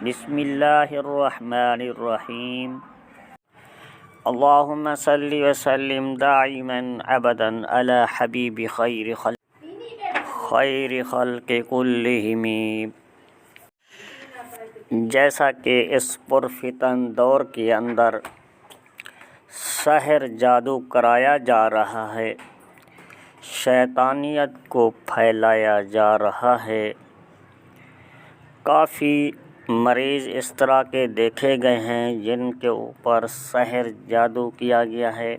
بسم اللہ الرحمن الرحیم اللہم صلی وسلم دائما ابدا علی حبیب خیر خلق کلہم۔ جیسا کہ اس پرفتن دور کے اندر سحر جادو کرایا جا رہا ہے، شیطانیت کو پھیلایا جا رہا ہے، کافی مریض اس طرح کے دیکھے گئے ہیں جن کے اوپر سحر جادو کیا گیا ہے،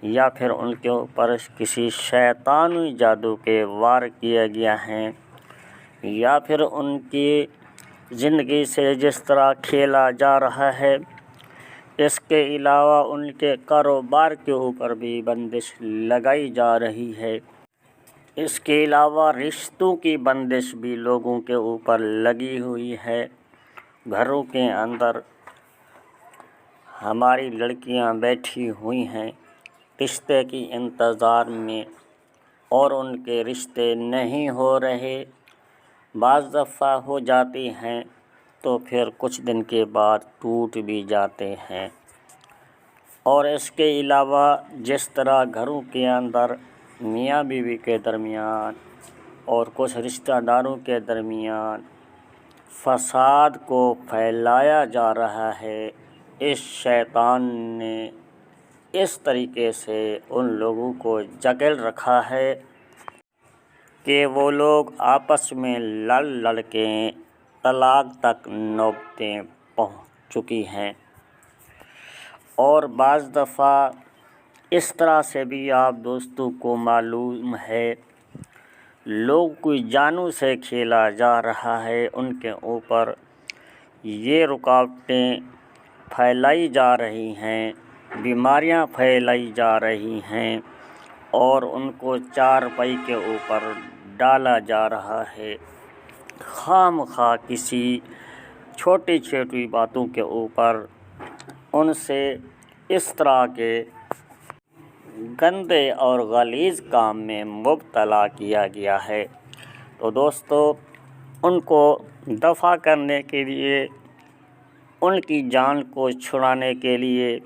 یا پھر ان کے اوپر کسی شیطانی جادو کے وار کیا گیا ہے، یا پھر ان کی زندگی سے جس طرح کھیلا جا رہا ہے۔ اس کے علاوہ ان کے کاروبار کے اوپر بھی بندش لگائی جا رہی ہے۔ اس کے علاوہ رشتوں کی بندش بھی لوگوں کے اوپر لگی ہوئی ہے۔ گھروں کے اندر ہماری لڑکیاں بیٹھی ہوئی ہیں رشتے کی انتظار میں، اور ان کے رشتے نہیں ہو رہے، بعض دفعہ ہو جاتی ہیں تو پھر کچھ دن کے بعد ٹوٹ بھی جاتے ہیں۔ اور اس کے علاوہ جس طرح گھروں کے اندر میاں بیوی کے درمیان اور کچھ رشتہ داروں کے درمیان فساد کو پھیلایا جا رہا ہے، اس شیطان نے اس طریقے سے ان لوگوں کو جکڑ رکھا ہے کہ وہ لوگ آپس میں لڑ کے طلاق تک نوبتیں پہنچ چکی ہیں۔ اور بعض دفعہ اس طرح سے بھی آپ دوستوں کو معلوم ہے، لوگ کوئی جانوں سے کھیلا جا رہا ہے، ان کے اوپر یہ رکاوٹیں پھیلائی جا رہی ہیں، بیماریاں پھیلائی جا رہی ہیں، اور ان کو چارپائی کے اوپر ڈالا جا رہا ہے، خواہ مخواہ کسی چھوٹی چھوٹی باتوں کے اوپر ان سے اس طرح کے گندے اور غلیظ کام میں مبتلا کیا گیا ہے۔ تو دوستو، ان کو دفع کرنے کے لیے، ان کی جان کو چھڑانے کے لیے،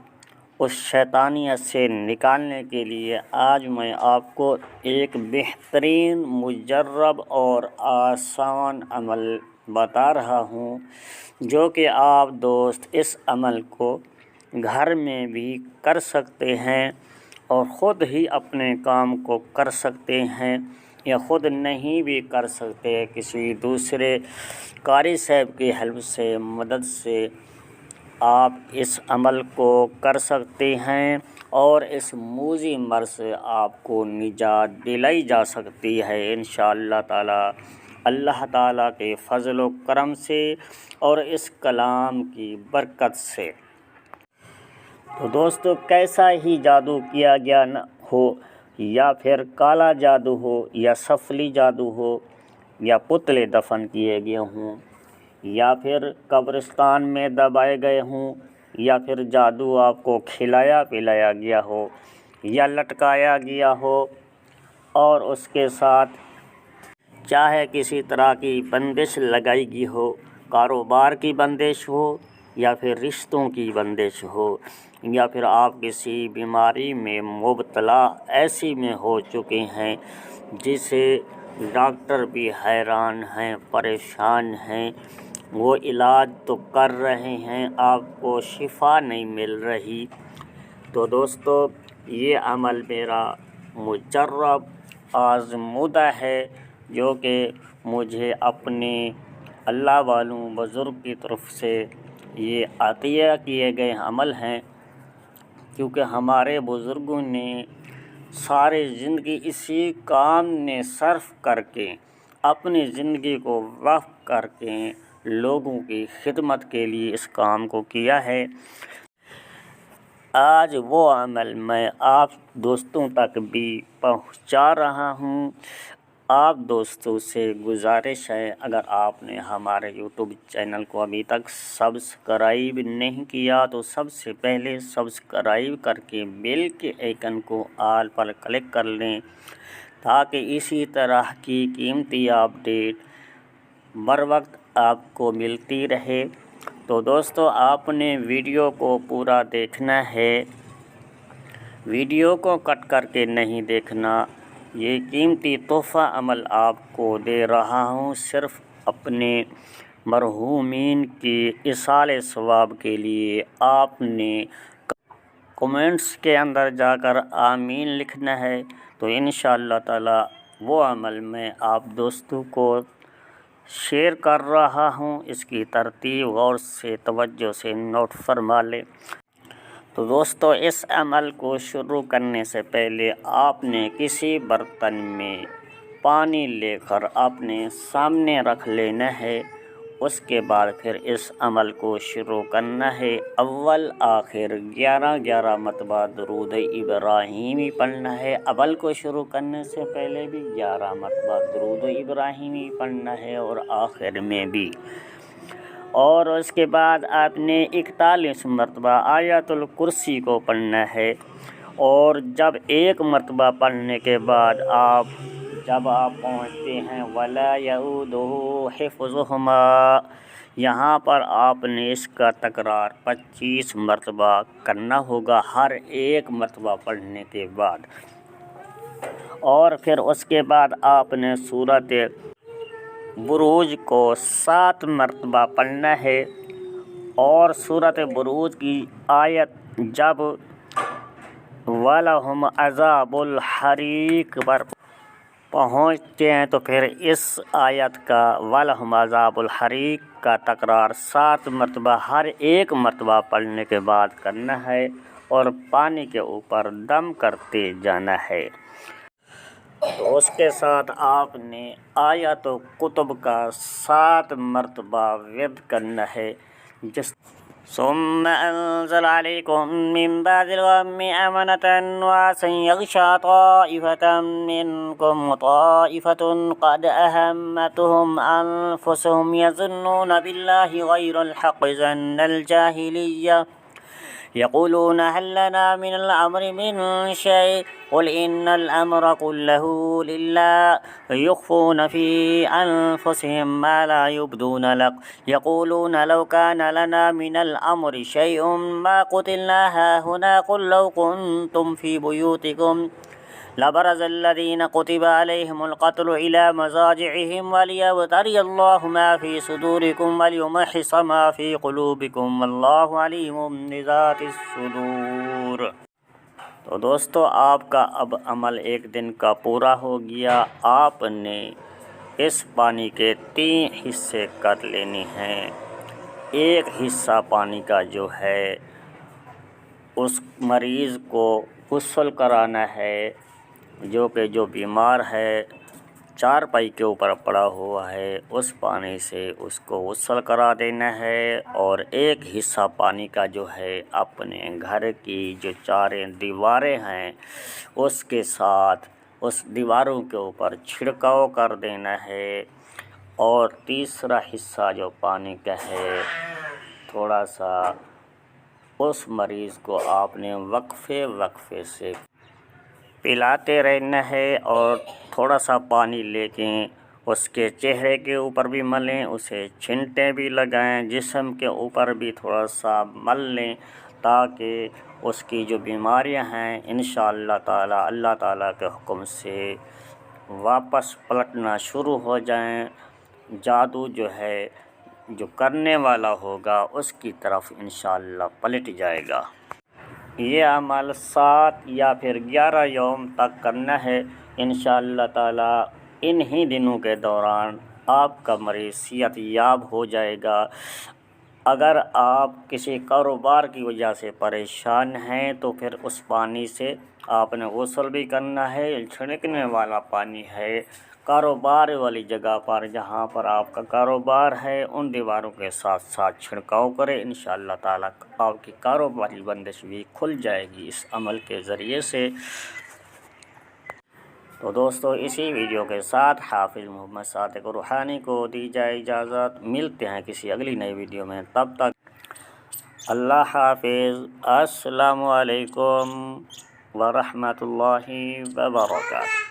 اس شیطانیت سے نکالنے کے لیے آج میں آپ کو ایک بہترین، مجرب اور آسان عمل بتا رہا ہوں، جو کہ آپ دوست اس عمل کو گھر میں بھی کر سکتے ہیں اور خود ہی اپنے کام کو کر سکتے ہیں، یا خود نہیں بھی کر سکتے، کسی دوسرے قاری صاحب کی ہیلپ سے، مدد سے آپ اس عمل کو کر سکتے ہیں، اور اس موذی مرض سے آپ کو نجات دلائی جا سکتی ہے انشاءاللہ تعالی، اللہ تعالیٰ کے فضل و کرم سے اور اس کلام کی برکت سے۔ تو دوستو، کیسا ہی جادو کیا گیا نہ ہو، یا پھر کالا جادو ہو، یا سفلی جادو ہو، یا پتلے دفن کیے گئے ہوں، یا پھر قبرستان میں دبائے گئے ہوں، یا پھر جادو آپ کو کھلایا پلایا گیا ہو، یا لٹکایا گیا ہو، اور اس کے ساتھ چاہے کسی طرح کی بندش لگائی گئی ہو، کاروبار کی بندش ہو، یا پھر رشتوں کی بندش ہو، یا پھر آپ کسی بیماری میں مبتلا ایسی میں ہو چکے ہیں جسے ڈاکٹر بھی حیران ہیں، پریشان ہیں، وہ علاج تو کر رہے ہیں، آپ کو شفا نہیں مل رہی۔ تو دوستو، یہ عمل میرا مجرب آزمودہ ہے، جو کہ مجھے اپنے اللہ والوں بزرگ کی طرف سے یہ عطیہ کیے گئے عمل ہیں، کیونکہ ہمارے بزرگوں نے ساری زندگی اسی کام میں صرف کر کے، اپنی زندگی کو وقف کر کے لوگوں کی خدمت کے لیے اس کام کو کیا ہے۔ آج وہ عمل میں آپ دوستوں تک بھی پہنچا رہا ہوں۔ آپ دوستوں سے گزارش ہے، اگر آپ نے ہمارے یوٹیوب چینل کو ابھی تک سبسکرائب نہیں کیا تو سب سے پہلے سبسکرائب کر کے بیل کے آئیکن کو آل پر کلک کر لیں، تاکہ اسی طرح کی قیمتی اپڈیٹ بر وقت آپ کو ملتی رہے۔ تو دوستو آپ نے ویڈیو کو پورا دیکھنا ہے، ویڈیو کو کٹ کر کے نہیں دیکھنا۔ یہ قیمتی تحفہ عمل آپ کو دے رہا ہوں صرف اپنے مرحومین کی ایصال ثواب کے لیے۔ آپ نے کمنٹس کے اندر جا کر آمین لکھنا ہے، تو انشاءاللہ تعالی وہ عمل میں آپ دوستوں کو شیئر کر رہا ہوں۔ اس کی ترتیب غور سے توجہ سے نوٹ فرما لیں۔ تو دوستو اس عمل کو شروع کرنے سے پہلے آپ نے کسی برتن میں پانی لے کر اپنے سامنے رکھ لینا ہے۔ اس کے بعد پھر اس عمل کو شروع کرنا ہے۔ اول آخر 11 مرتبہ درود ابراہیمی پڑھنا ہے۔ اول کو شروع کرنے سے پہلے بھی 11 مرتبہ درود ابراہیمی پڑھنا ہے اور آخر میں بھی۔ اور اس کے بعد آپ نے 41 مرتبہ آیت الکرسی کو پڑھنا ہے۔ اور جب ایک مرتبہ پڑھنے کے بعد جب آپ پہنچتے ہیں وَلَا يَئُودُهُ حِفْظُهُمَا، یہاں پر آپ نے اس کا تکرار 25 مرتبہ کرنا ہوگا ہر ایک مرتبہ پڑھنے کے بعد۔ اور پھر اس کے بعد آپ نے سورۃ بروج کو 7 مرتبہ پڑھنا ہے۔ اور سورۃ بروج کی آیت جب وَلَهُمْ عَذَابُ الْحَرِيقِ پر پہنچتے ہیں تو پھر اس آیت کا وَلَهُمْ عَذَابُ الْحَرِيقِ کا تکرار 7 مرتبہ ہر ایک مرتبہ پڑھنے کے بعد کرنا ہے اور پانی کے اوپر دم کرتے جانا ہے۔ تو اس کے ساتھ آپ نے آیت و کتب کا 7 مرتبہ ورد کرنا ہے۔ ثم انزل عليكم من بعد الغم أمنة نعاسا يغشى طائفة منكم وطائفة قد أهمتهم أنفسهم يظنون بالله غير الحق ظن الجاهلية يقولون هل لنا من الأمر من شيء قل إن الأمر كله لله يخفون في أنفسهم ما لا يبدون لك يقولون لو كان لنا من الأمر شيء ما قتلنا هاهنا قل لو كنتم في بيوتكم لبرز الذين كتب عليهم القتل إلى مضاجعهم وليبتلي الله ما في صدوركم وليمحص ما في قلوبكم والله عليم بذات الصدور۔ تو دوستو آپ کا اب عمل ایک دن کا پورا ہو گیا۔ آپ نے اس پانی کے 3 حصے کر لینے ہیں۔ ایک حصہ پانی کا جو ہے اس مریض کو غسل کرانا ہے، جو بیمار ہے، چارپائی کے اوپر پڑا ہوا ہے، اس پانی سے اس کو غسل کرا دینا ہے۔ اور ایک حصہ پانی کا جو ہے اپنے گھر کی جو 4 دیواریں ہیں اس کے ساتھ اس دیواروں کے اوپر چھڑکاؤ کر دینا ہے۔ اور تیسرا حصہ جو پانی کا ہے تھوڑا سا اس مریض کو آپ نے وقفے سے پلاتے رہنا ہے اور تھوڑا سا پانی لے کے اس کے چہرے کے اوپر بھی ملیں، اسے چھینٹیں بھی لگائیں، جسم کے اوپر بھی تھوڑا سا مل لیں تاکہ اس کی جو بیماریاں ہیں انشاءاللہ تعالی اللہ تعالیٰ کے حکم سے واپس پلٹنا شروع ہو جائیں۔ جادو جو ہے جو کرنے والا ہوگا اس کی طرف انشاءاللہ پلٹ جائے گا۔ یہ عمل 7 یا پھر 11 یوم تک کرنا ہے انشاءاللہ تعالی۔ انہی دنوں کے دوران آپ کا مریض صحت یاب ہو جائے گا۔ اگر آپ کسی کاروبار کی وجہ سے پریشان ہیں تو پھر اس پانی سے آپ نے غسل بھی کرنا ہے۔ چھڑکنے والا پانی ہے، کاروبار والی جگہ پر جہاں پر آپ کا کاروبار ہے ان دیواروں کے ساتھ ساتھ چھڑکاؤ کرے، انشاءاللہ تعالیٰ آپ کی کاروباری بندش بھی کھل جائے گی اس عمل کے ذریعے سے۔ تو دوستو اسی ویڈیو کے ساتھ حافظ محمد صادق روحانی کو دی جائے اجازت۔ ملتے ہیں کسی اگلی نئی ویڈیو میں، تب تک اللہ حافظ۔ السلام علیکم ورحمۃ اللہ وبرکاتہ۔